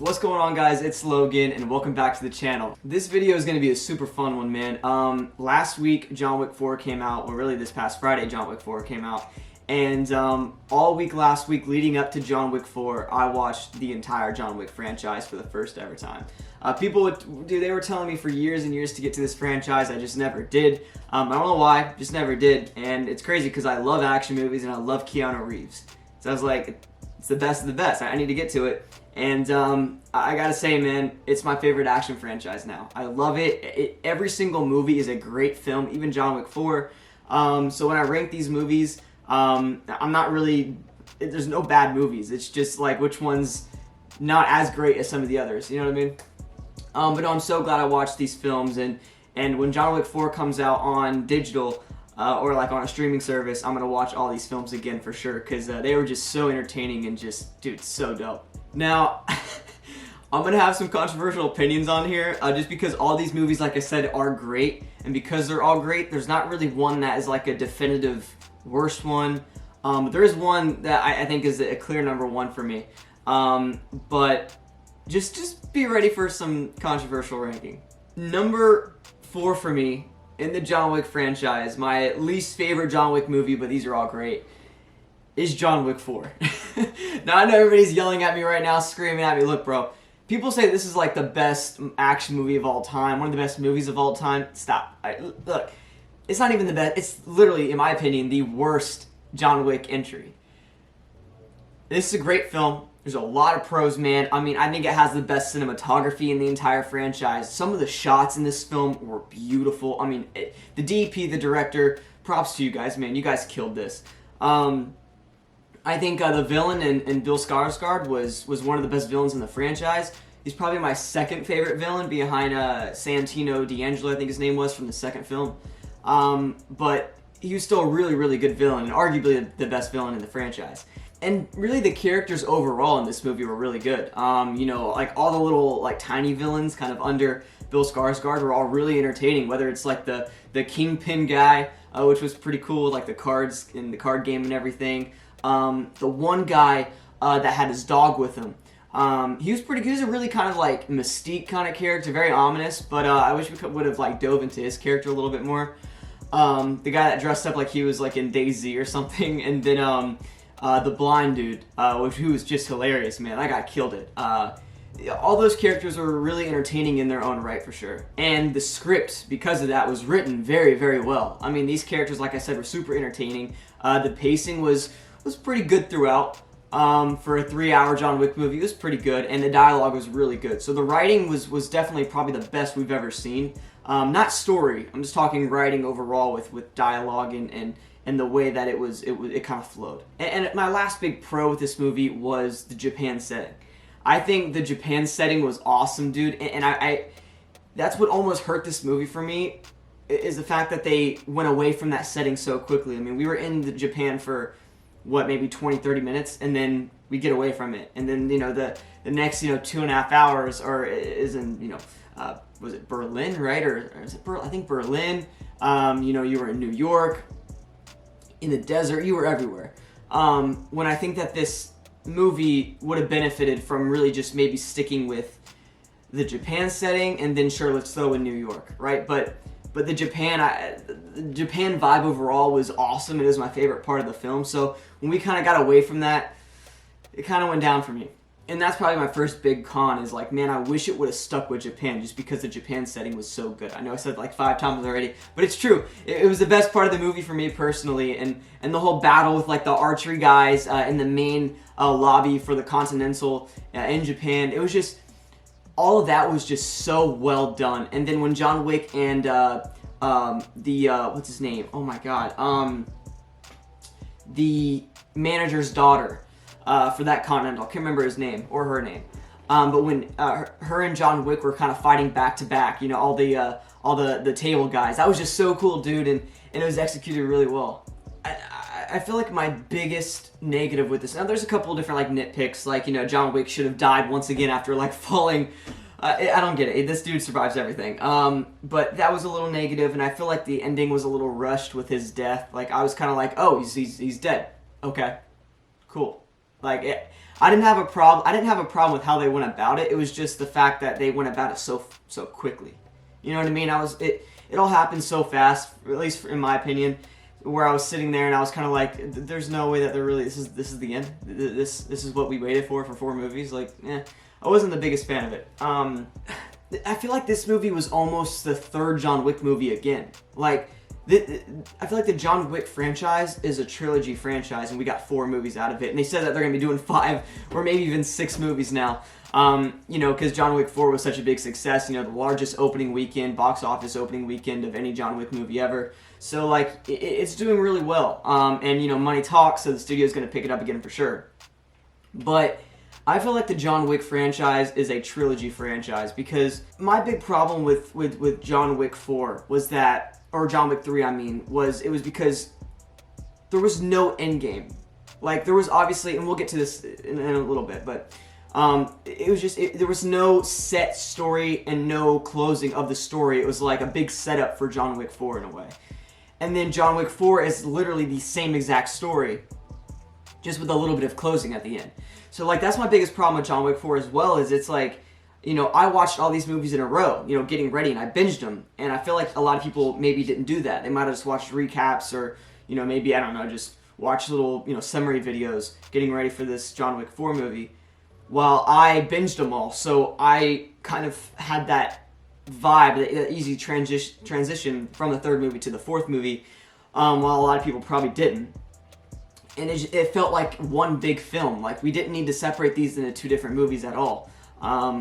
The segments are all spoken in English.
What's going on, guys? It's Logan and welcome back to the channel. This video is going to be a super fun one, man. Last week John Wick 4 came out, or really this past Friday John Wick 4 came out, and all week last week leading up to John Wick 4 I watched the entire John Wick franchise for the first ever time. They were telling me for years and years to get to this franchise. I just never did. I don't know why, just never did. And it's crazy because I love action movies and I love Keanu Reeves. So I was like, it's the best of the best. I need to get to it. And I gotta say, man, it's my favorite action franchise now. I love it. Every single movie is a great film, even John Wick 4. So when I rank these movies, I'm not really, there's no bad movies. It's just like which one's not as great as some of the others. You know what I mean? But no, I'm so glad I watched these films. And when John Wick 4 comes out on digital, or like on a streaming service, I'm gonna watch all these films again for sure, because they were just so entertaining and just, dude, so dope. Now, I'm gonna have some controversial opinions on here, just because all these movies, like I said, are great, and because they're all great, there's not really one that is like a definitive worst one. There is one that I think is a clear number one for me, but just be ready for some controversial ranking. Number 4 for me in the John Wick franchise, my least favorite John Wick movie, but these are all great, is John Wick 4. Now, I know everybody's yelling at me right now, screaming at me. Look, bro, people say this is like the best action movie of all time, one of the best movies of all time. Stop. Look, it's not even the best. It's literally, in my opinion, the worst John Wick entry. This is a great film. There's a lot of pros, man. I mean, I think it has the best cinematography in the entire franchise. Some of the shots in this film were beautiful. I mean, the DP, the director, props to you guys, man. You guys killed this. I think the villain in Bill Skarsgård was one of the best villains in the franchise. He's probably my second favorite villain behind Santino D'Angelo, I think his name was, from the second film. But he was still a really, really good villain, and arguably the best villain in the franchise. And really, the characters overall in this movie were really good. You know, like all the little like tiny villains kind of under Bill Skarsgård were all really entertaining. Whether it's like the Kingpin guy, which was pretty cool, like the cards in the card game and everything. The one guy that had his dog with him. He was pretty good. He was a really kind of like Mystique kind of character, very ominous. But I wish we would have like dove into his character a little bit more. The guy that dressed up like he was like in DayZ or something, and then the blind dude, who was just hilarious, man. That guy killed it. All those characters were really entertaining in their own right, for sure. And the script, because of that, was written very, very well. I mean, these characters, like I said, were super entertaining. The pacing was pretty good throughout. For a 3-hour John Wick movie, it was pretty good, and the dialogue was really good. So the writing was definitely probably the best we've ever seen. Not story, I'm just talking writing overall with dialogue and the way that it kind of flowed. And my last big pro with this movie was the Japan setting. I think the Japan setting was awesome, dude, and I that's what almost hurt this movie for me, is the fact that they went away from that setting so quickly. I mean, we were in Japan for what, maybe 20-30 minutes, and then we get away from it, and then, you know, the next, you know, 2.5 hours is in, you know, was it Berlin, right, or is it I think Berlin. You know, you were in New York, in the desert, you were everywhere. When I think that this movie would have benefited from really just maybe sticking with the Japan setting, and then sure, let's throw in New York, right? But the Japan vibe overall was awesome. It was my favorite part of the film. So when we kind of got away from that, it kind of went down for me. And that's probably my first big con, is like, man, I wish it would have stuck with Japan, just because the Japan setting was so good. I know I said it like 5 times already, but it's true. It was the best part of the movie for me personally, and the whole battle with like the archery guys in the main lobby for the Continental in Japan. It was just, all of that was just so well done. And then when John Wick and what's his name? Oh my god. The manager's daughter, for that Continental. I can't remember his name or her name. But when her and John Wick were kind of fighting back to back, you know, all the table guys, that was just so cool, dude, and it was executed really well. I feel like my biggest negative with this, now there's a couple of different like nitpicks, like, you know, John Wick should have died once again after like falling. I don't get it. This dude survives everything. But that was a little negative, and I feel like the ending was a little rushed with his death. Like, I was kind of like, oh, he's dead. Okay, cool. Like, I didn't have a problem. I didn't have a problem with how they went about it. It was just the fact that they went about it so quickly. You know what I mean? It all happened so fast, at least in my opinion, where I was sitting there and I was kind of like, there's no way that they're really, this is the end. This is what we waited for 4 movies. Like, I wasn't the biggest fan of it. I feel like this movie was almost the third John Wick movie again. Like, I feel like the John Wick franchise is a trilogy franchise, and we got 4 movies out of it. And they said that they're going to be doing 5 or maybe even 6 movies now. You know, because John Wick 4 was such a big success. You know, the largest opening weekend, box office opening weekend of any John Wick movie ever. So, like, it's doing really well. And, you know, money talks, so the studio's going to pick it up again for sure. But I feel like the John Wick franchise is a trilogy franchise, because my big problem with John Wick 4 was that, or John Wick 3, I mean, was because there was no end game. Like, there was obviously, and we'll get to this in a little bit, but it was just, there was no set story and no closing of the story. It was like a big setup for John Wick 4 in a way. And then John Wick 4 is literally the same exact story, just with a little bit of closing at the end. So, like, that's my biggest problem with John Wick 4 as well, is it's like, you know, I watched all these movies in a row, you know, getting ready, and I binged them. And I feel like a lot of people maybe didn't do that. They might have just watched recaps, or, you know, maybe, I don't know, just watch little, you know, summary videos getting ready for this John Wick 4 movie, while I binged them all. So I kind of had that vibe, that easy transition from the 3rd movie to the 4th movie, while a lot of people probably didn't. And it felt like one big film. Like, we didn't need to separate these into 2 different movies at all.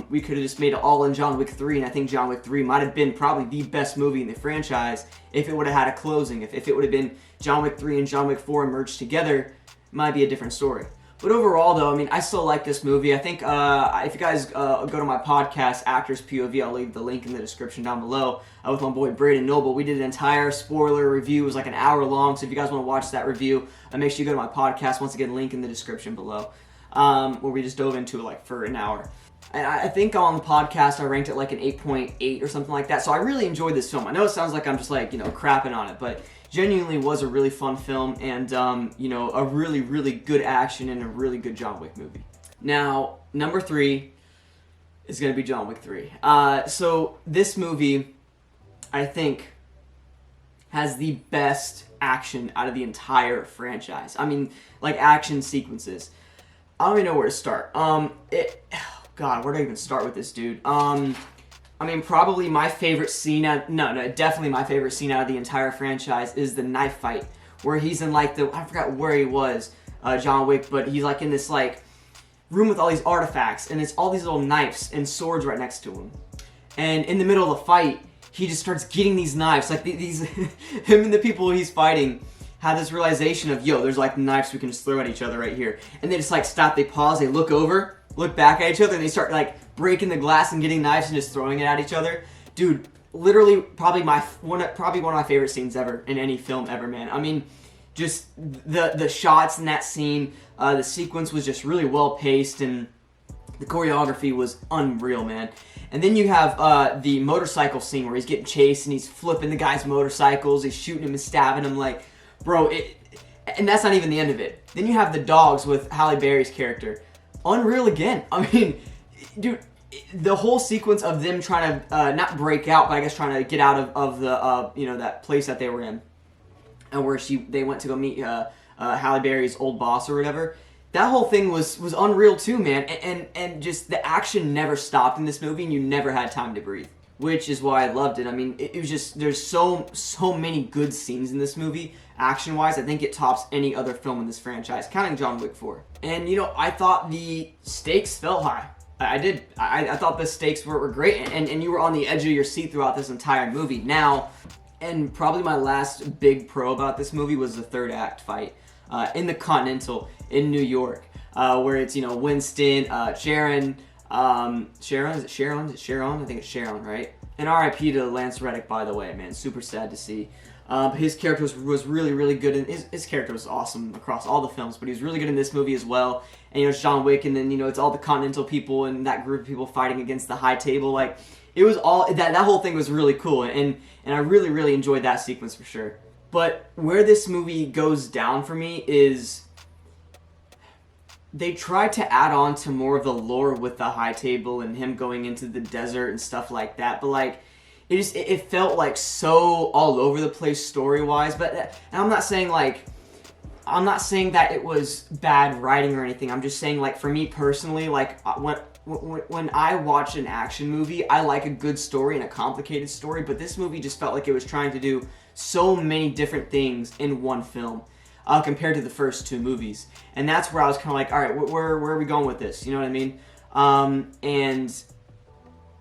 We could have just made it all in John Wick 3, and I think John Wick 3 might have been probably the best movie in the franchise if it would have had a closing. If it would have been John Wick 3 and John Wick 4 merged together, it might be a different story. But overall, though, I mean, I still like this movie. I think if you guys go to my podcast, Actors POV, I'll leave the link in the description down below, with my boy Braden Noble. We did an entire spoiler review. It was like an hour long, so if you guys want to watch that review, make sure you go to my podcast. Once again, link in the description below, where we just dove into it like for an hour. And I think on the podcast I ranked it like an 8.8 or something like that. So I really enjoyed this film. I know it sounds like I'm just like, you know, crapping on it, but genuinely was a really fun film, and you know, a really, really good action and a really good John Wick movie. Now, number 3 is going to be John Wick 3. So this movie, I think, has the best action out of the entire franchise. I mean, like, action sequences. I don't even know where to start. God, where do I even start with this, dude? I mean, probably my favorite scene, definitely my favorite scene out of the entire franchise is the knife fight, where he's in, like, I forgot where he was, John Wick, but he's, like, in this, like, room with all these artifacts, and it's all these little knives and swords right next to him. And in the middle of the fight, he just starts getting these knives, like, these, him and the people he's fighting have this realization of, yo, there's, like, knives we can just throw at each other right here. And they just, like, stop, they pause, they look over, look back at each other, and they start, like, breaking the glass and getting knives and just throwing it at each other. Dude, literally probably one of my favorite scenes ever in any film ever, man. I mean, just the shots in that scene, the sequence was just really well paced, and the choreography was unreal, man. And then you have the motorcycle scene where he's getting chased and he's flipping the guy's motorcycles, he's shooting him and stabbing him, like, bro, and that's not even the end of it. Then you have the dogs with Halle Berry's character. Unreal again. I mean, dude, the whole sequence of them trying to not break out, but I guess trying to get out of the you know, that place that they were in, and where they went to go meet Halle Berry's old boss or whatever. That whole thing was unreal too, man. And just the action never stopped in this movie, and you never had time to breathe, which is why I loved it. I mean, it was just, there's so many good scenes in this movie. Action-wise, I think it tops any other film in this franchise, counting John Wick 4. And, you know, I thought the stakes felt high. I did. I thought the stakes were great, and you were on the edge of your seat throughout this entire movie. Now, and probably my last big pro about this movie was the 3rd act fight in the Continental in New York, where it's, you know, Winston, Sharon, is it Sharon? Is it Sharon? I think it's Sharon, right? And R.I.P. to Lance Reddick, by the way, man. Super sad to see. His character was really, really good, and his character was awesome across all the films, but he was really good in this movie as well. And, you know, it's John Wick, and then, you know, it's all the Continental people and that group of people fighting against the High Table. Like, it was all, that whole thing was really cool, and I really, really enjoyed that sequence for sure. But where this movie goes down for me is, they tried to add on to more of the lore with the high table and him going into the desert and stuff like that, but like it felt like so all over the place story wise. But and I'm not saying that it was bad writing or anything. I'm just saying, like, for me personally, like when I watch an action movie, I like a good story and a complicated story, but this movie just felt like it was trying to do so many different things in one film. Compared to the first two movies. And that's where I was kind of like, all right, where are we going with this? You know what I mean? And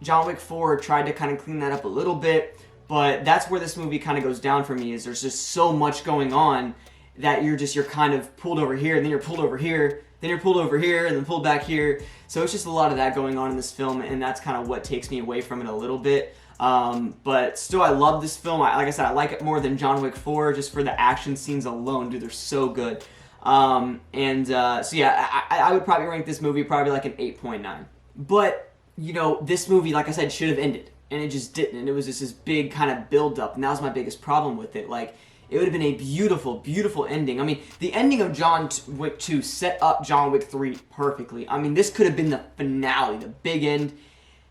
John Wick 4 tried to kind of clean that up a little bit, but that's where this movie kind of goes down for me, is there's just so much going on that you're kind of pulled over here, and then you're pulled over here, then you're pulled over here, and then pulled back here. So it's just a lot of that going on in this film, and that's kind of what takes me away from it a little bit. But still, I love this film. Like I said, I like it more than John Wick 4 just for the action scenes alone. Dude, they're so good. So yeah, I would probably rank this movie probably like an 8.9. But, you know, this movie, like I said, should have ended. And it just didn't. And it was just this big kind of build-up. And that was my biggest problem with it. Like, it would have been a beautiful, beautiful ending. I mean, the ending of John Wick 2 set up John Wick 3 perfectly. I mean, this could have been the finale, the big end.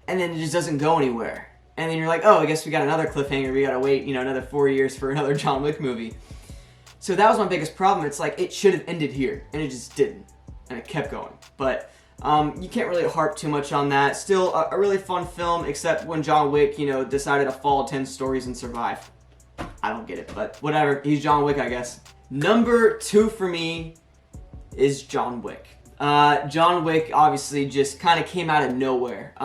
And then it just doesn't go anywhere. And then you're like, oh, I guess we got another cliffhanger. We gotta wait, you know, another 4 years for another John Wick movie. So that was my biggest problem. It's like, it should have ended here, and it just didn't. And it kept going. But you can't really harp too much on that. Still a really fun film, except when John Wick, you know, decided to follow 10 stories and survive. I don't get it, but whatever. He's John Wick, I guess. Number 2 for me is John Wick. John Wick obviously just kind of came out of nowhere.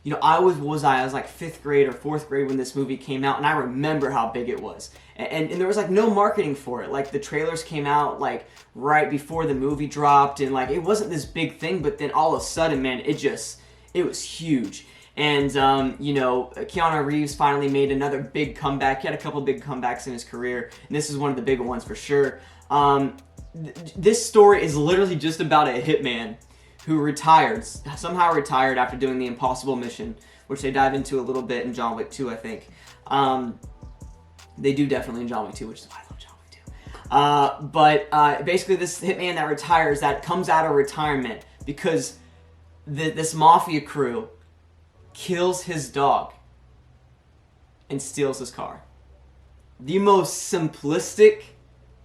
You know, I was like 5th grade or 4th grade when this movie came out, and I remember how big it was. And there was like no marketing for it. Like the trailers came out like right before the movie dropped, and like it wasn't this big thing, but then all of a sudden, man, it was huge. And, you know, Keanu Reeves finally made another big comeback. He had a couple big comebacks in his career, and this is one of the bigger ones for sure. This story is literally just about a hitman who somehow retired after doing the impossible mission, which they dive into a little bit in John Wick 2, I think. They do definitely in John Wick 2, which is why I love John Wick 2. But basically this hitman that retires, that comes out of retirement because this mafia crew kills his dog and steals his car. The most simplistic,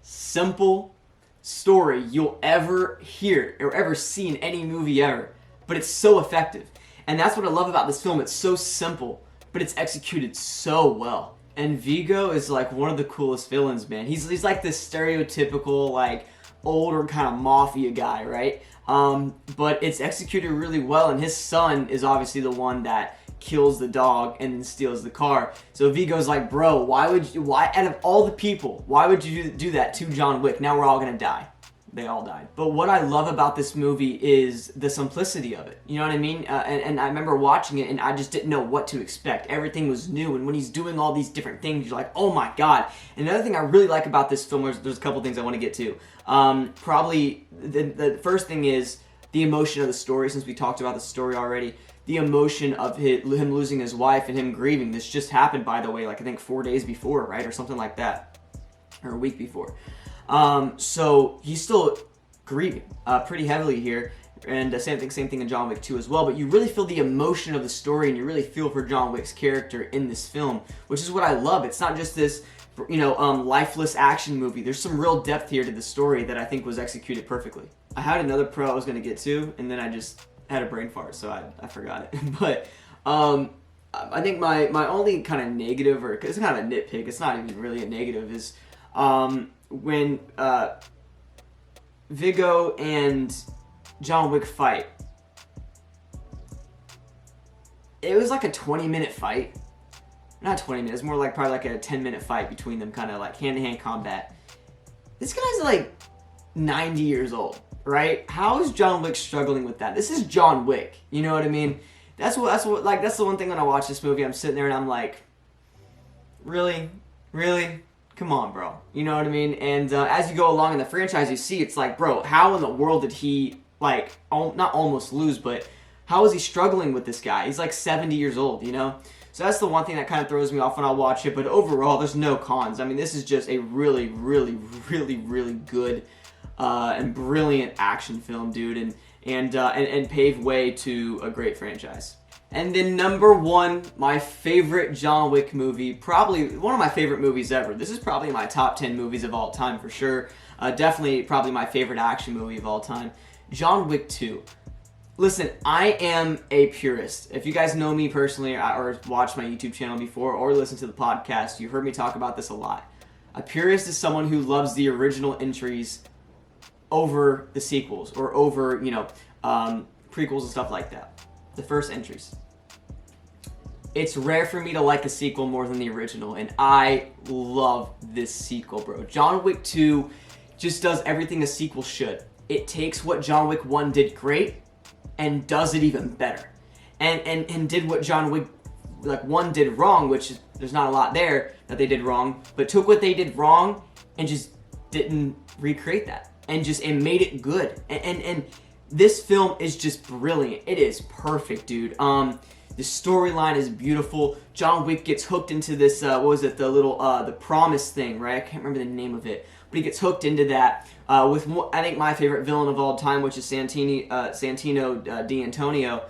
simple story you'll ever hear or ever see in any movie ever, but it's so effective. And that's what I love about this film. It's so simple, but it's executed so well. And Vigo is like one of the coolest villains, man. He's like this stereotypical, like, older kind of mafia guy, right? But it's executed really well, and his son is obviously the one that kills the dog and then steals the car. So Vigo's like, bro, why out of all the people, why would you do that to John Wick? Now we're all gonna die. They all died. But what I love about this movie is the simplicity of it. You know what I mean? And I remember watching it, and I just didn't know what to expect. Everything was new, and when he's doing all these different things, you're like, oh my god. And another thing I really like about this film, there's a couple things I want to get to. Probably the first thing is the emotion of the story, since we talked about the story already. The emotion of him losing his wife and him grieving. This just happened, by the way, like I think 4 days before, right? Or something like that. Or a week before. So he's still grieving pretty heavily here. And same thing in John Wick 2 as well. But you really feel the emotion of the story, and you really feel for John Wick's character in this film, which is what I love. It's not just this, you know, lifeless action movie. There's some real depth here to the story that I think was executed perfectly. I had another pro I was going to get to, and then I just had a brain fart, so I forgot it. But I think my only kind of negative, or it's kind of a nitpick, it's not even really a negative, is when Vigo and John Wick fight. It was like a 20-minute fight. Not 20 minutes, more like probably like a 10-minute fight between them, kind of like hand-to-hand combat. This guy's like 90 years old, right? How is John Wick struggling with that? This is John Wick, you know what I mean? That's the one thing when I watch this movie, I'm sitting there and I'm like, really? Come on, bro. You know what I mean? And as you go along in the franchise, you see it's like, bro, how in the world did he, like, not almost lose, but how is he struggling with this guy? He's like 70 years old, you know? So that's the one thing that kind of throws me off when I watch it, but overall, there's no cons. I mean, this is just a really, really, really, really good and brilliant action film, dude, and paved way to a great franchise. And then number one, my favorite John Wick movie, probably one of my favorite movies ever. This is probably my top 10 movies of all time for sure. Definitely probably my favorite action movie of all time. John Wick 2. Listen, I am a purist. If you guys know me personally or watched my YouTube channel before or listen to the podcast, you heard me talk about this a lot. A purist is someone who loves the original entries over the sequels or over, prequels and stuff like that. The first entries. It's rare for me to like a sequel more than the original, and I love this sequel, bro. John Wick 2 just does everything a sequel should. It takes what John Wick 1 did great and does it even better. And did what John Wick 1 did wrong, which there's not a lot there that they did wrong, but took what they did wrong and just didn't recreate that and made it good. And this film is just brilliant. It is perfect, dude. The storyline is beautiful. John Wick gets hooked into this, the promise thing, right? I can't remember the name of it. But he gets hooked into that with, I think, my favorite villain of all time, which is Santino D'Antonio,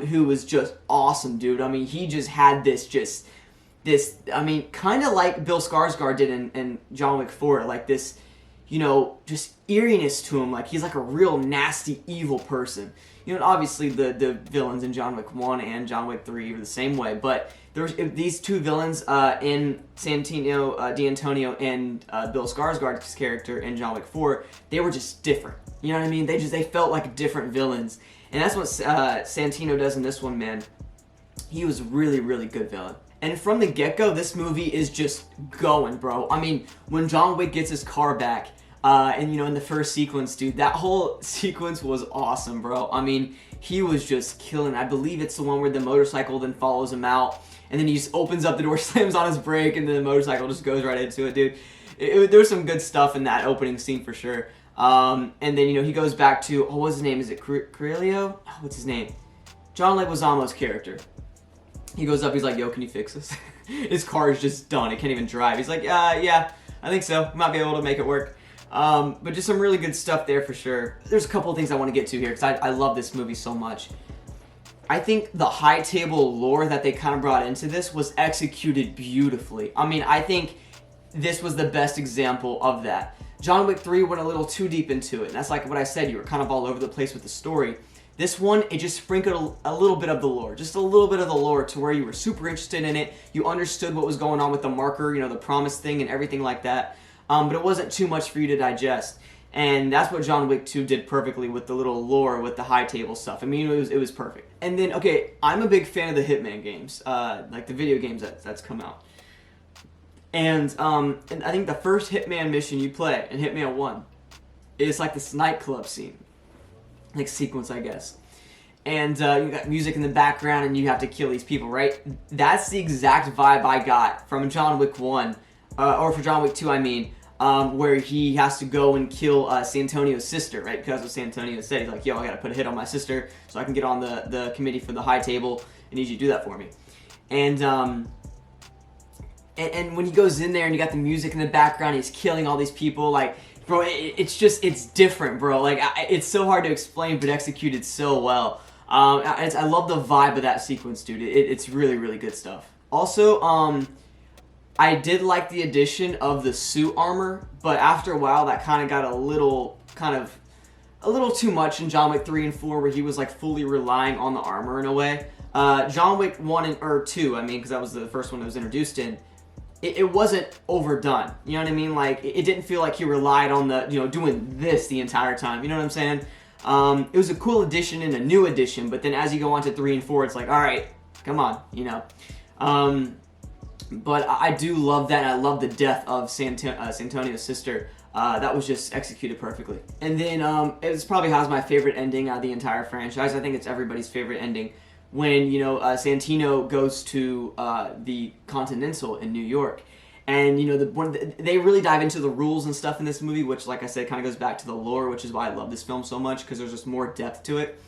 who was just awesome, dude. I mean, he just had this, kind of like Bill Skarsgård did in John Wick 4, like this, just eeriness to him. Like, he's like a real nasty, evil person. Obviously the villains in John Wick 1 and John Wick 3 are the same way, but there's these two villains in Santino D'Antonio and Bill Skarsgård's character in John Wick 4, they were just different. You know what I mean? They felt like different villains. And that's what Santino does in this one, man. He was really, really good villain. And from the get-go, this movie is just going, bro. I mean, when John Wick gets his car back, in the first sequence, dude, that whole sequence was awesome, bro. I mean, he was just killing. I believe it's the one where the motorcycle then follows him out, and then he just opens up the door, slams on his brake, and then the motorcycle just goes right into it, dude. There's some good stuff in that opening scene for sure. And then, he goes back to, what's his name? Is it Corelio? Oh, what's his name? John Leguizamo's character. He goes up, he's like, yo, can you fix this? His car is just done. It can't even drive. He's like, yeah, I think so. Might be able to make it work. But just some really good stuff there for sure. There's a couple of things I want to get to here because I love this movie so much. I think the high table lore that they kind of brought into this was executed beautifully. I mean, I think this was the best example of that. John Wick 3 went a little too deep into it, and that's like what I said, you were kind of all over the place with the story. This one, it just sprinkled a little bit of the lore, just a little bit of the lore to where you were super interested in it, you understood what was going on with the marker, the promise thing and everything like that. But it wasn't too much for you to digest. And that's what John Wick 2 did perfectly with the little lore, with the high table stuff. I mean, it was perfect. And then, okay, I'm a big fan of the Hitman games, like the video games that's come out. And I think the first Hitman mission you play in Hitman 1 is like this nightclub scene. Like sequence, I guess. And you got music in the background and you have to kill these people, right? That's the exact vibe I got from John Wick 1, or for John Wick 2, I mean. Where he has to go and kill Santonio's sister, right? Because what Santonio said, he's like, yo, I gotta put a hit on my sister so I can get on the committee for the high table. I need you to do that for me. And when he goes in there and you got the music in the background, he's killing all these people, like, bro, it's different, bro. Like, it's so hard to explain, but executed so well. I love the vibe of that sequence, dude. It's really, really good stuff. Also, I did like the addition of the suit armor, but after a while that kind of got a little too much in John Wick 3 and 4, where he was like fully relying on the armor in a way. John Wick 1 or 2, I mean, because that was the first one that was introduced in, it wasn't overdone. You know what I mean? Like, it didn't feel like he relied on the, doing this the entire time. You know what I'm saying? It was a cool addition and a new addition, but then as you go on to 3 and 4, it's like, all right, come on, But I do love that, and I love the death of Santonio's sister. That was just executed perfectly. And then it probably has my favorite ending out of the entire franchise. I think it's everybody's favorite ending. When, Santino goes to the Continental in New York. And, they really dive into the rules and stuff in this movie, which, like I said, kind of goes back to the lore, which is why I love this film so much, because there's just more depth to it.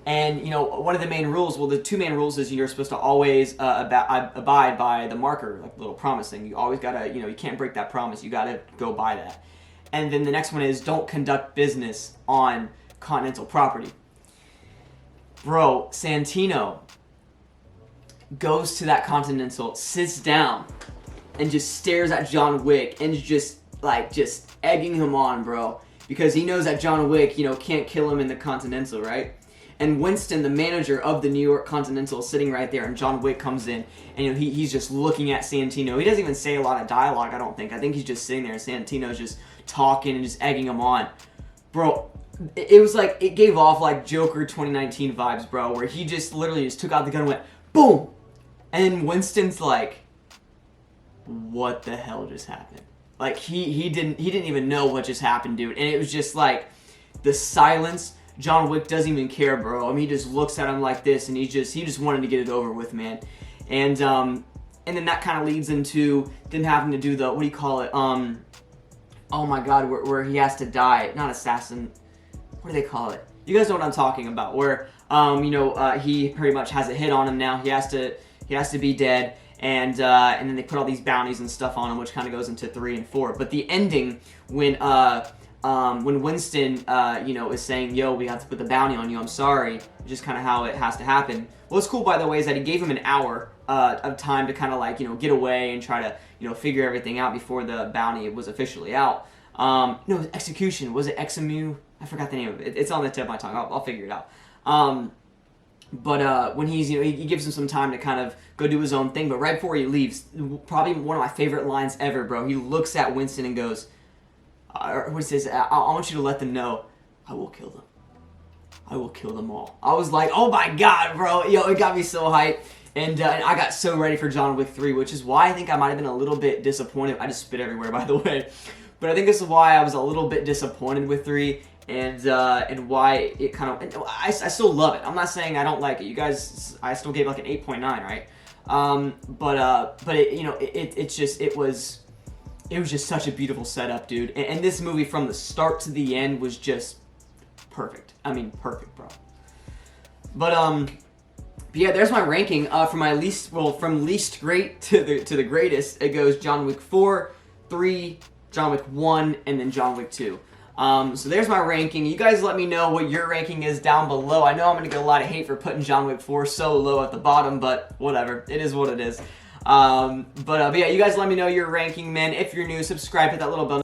And, one of the main rules, the two main rules is you're supposed to always abide by the marker, like the little promise thing. You always gotta, you can't break that promise. You gotta go by that. And then the next one is don't conduct business on Continental property. Bro, Santino goes to that Continental, sits down, and just stares at John Wick and just egging him on, bro. Because he knows that John Wick, can't kill him in the Continental, right? And Winston, the manager of the New York Continental, is sitting right there, and John Wick comes in, and he's just looking at Santino. He doesn't even say a lot of dialogue, I don't think. I think he's just sitting there, and Santino's just talking and just egging him on. Bro, it was like, it gave off like Joker 2019 vibes, bro, where he just literally just took out the gun and went, boom! And Winston's like, what the hell just happened? Like, he didn't even know what just happened, dude. And it was just like, the silence. John Wick doesn't even care, bro. I mean, he just looks at him like this, and he just wanted to get it over with, man. And then that kind of leads into them having to do the, what do you call it? Oh my God, where he has to die. Not assassin. What do they call it? You guys know what I'm talking about. Where, he pretty much has a hit on him now. He has to be dead. And then they put all these bounties and stuff on him, which kind of goes into 3 and 4. But the ending, when Winston, is saying, yo, we have to put the bounty on you, I'm sorry, just kind of how it has to happen. What's cool, by the way, is that he gave him an hour of time to kind of get away and try to, figure everything out before the bounty was officially out. No, execution. Was it Exemu? I forgot the name of it. It's on the tip of my tongue. I'll figure it out. But when he's, he gives him some time to kind of go do his own thing. But right before he leaves, probably one of my favorite lines ever, bro. He looks at Winston and goes, what says, I want you to let them know, I will kill them. I will kill them all. I was like, oh my God, bro. Yo, it got me so hyped. And I got so ready for John Wick 3, which is why I think I might have been a little bit disappointed. I just spit everywhere, by the way. But I think this is why I was a little bit disappointed with 3. And why it kind of, I still love it. I'm not saying I don't like it. You guys, I still gave like an 8.9, right? But it, it was just such a beautiful setup, dude. And this movie from the start to the end was just perfect. I mean, perfect, bro. But yeah, there's my ranking. From least great to the greatest. It goes John Wick 4, 3, John Wick 1, and then John Wick 2. So there's my ranking. You guys let me know what your ranking is down below. I know I'm going to get a lot of hate for putting John Wick 4 so low at the bottom, but whatever. It is what it is. But yeah, you guys let me know your ranking, man. If you're new, subscribe, hit that little bell.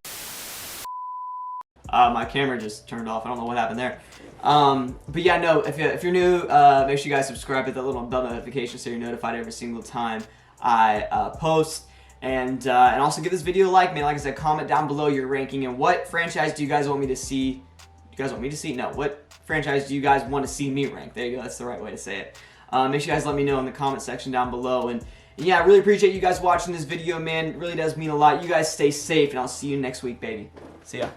My camera just turned off. I don't know what happened there. But yeah, no, if you're new, make sure you guys subscribe, hit that little bell notification so you're notified every single time I post. And also give this video a like, man. Like I said, comment down below your ranking and what franchise do you guys want me to see? Do you guys want me to see? No. What franchise do you guys want to see me rank? There you go. That's the right way to say it. Make sure you guys let me know in the comment section down below. And yeah, I really appreciate you guys watching this video, man. It really does mean a lot. You guys stay safe, and I'll see you next week, baby. See ya.